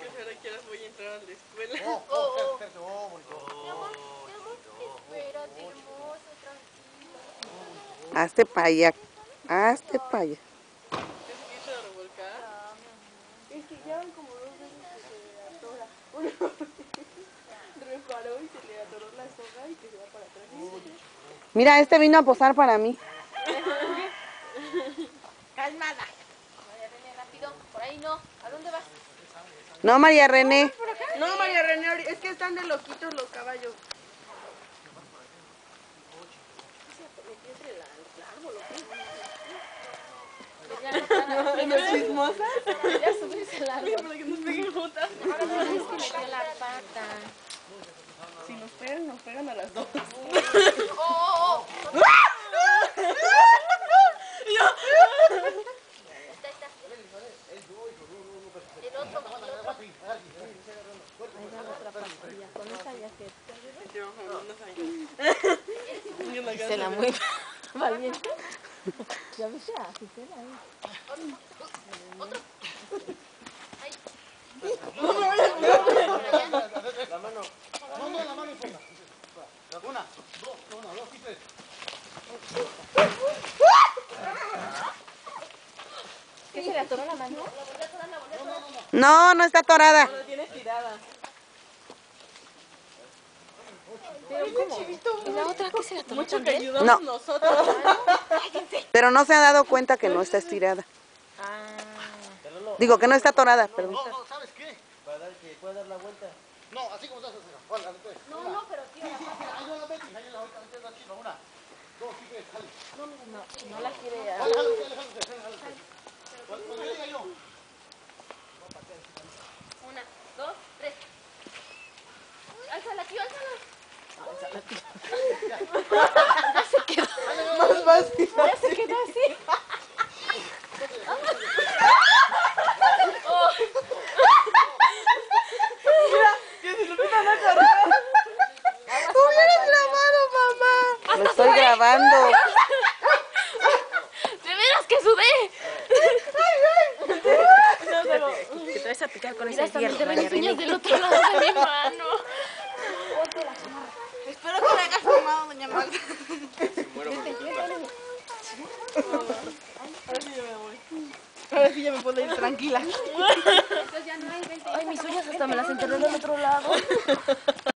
que ahora que ahora voy a entrar a la escuela. Bonito. Mi amor, espérate, hermoso, tranquilo. Hazte para allá. Hazte para allá. ¿Es que se revolcar? Ya, mi amor. Es que ya van como 2 veces que se le atora. Una reparó y se le atoró la soga y que se va para atrás. Mira, este vino a posar para mí. Calmada. María René, rápido. Por ahí no. ¿A dónde vas? No, María René. No, María René, es que están de loquitos los caballos. ¿Una chismosa? Ya subirse al árbol. Para que nos peguen juntas. Ahora no es que metió la pata. Si nos pegan a las dos. ¡Oh! Ahí está. El otro. Con esa ya que... Se la mueve. Valiente. Ya ves, ya, si queda ahí. Otro. Ahí. La mano. No, la mano importa. Una, dos, y tres. ¿Qué se le atoró la mano? No, no está atorada. La tienes tirada. Pero ¿cómo? ¿Y la otra qué se le atoró Mucho que también? ayudamos No. nosotros. Pero no se ha dado cuenta que no está estirada. Ah. Digo que no está atorada, perdón. No, ¿sabes qué? ¿Puede dar la vuelta? No, así como estás. Dale, pues. No, pero tío, Ahí no la metes, ahí ahorita la chino. Una, dos, y tres, dale. no la quiere ya. Dale. Cuando yo diga yo. 1, 2, 3. Álzala, tío, álzala. Ya se quedó. Más fácil. Ya se quedó así. Que si lo empiezan a correr. ¡Hubieras grabado, mamá! Lo estoy grabando. De veras que sudé. Que te vas a picar con Mira, ese hasta me hierro, quedan María las uñas René. del otro lado de mi mano. Espero que la hayas tomado, doña Magda. Ahora sí ya me voy. Ahora sí ya me puedo ir tranquila. Ay, mis uñas hasta me las enterré del otro lado.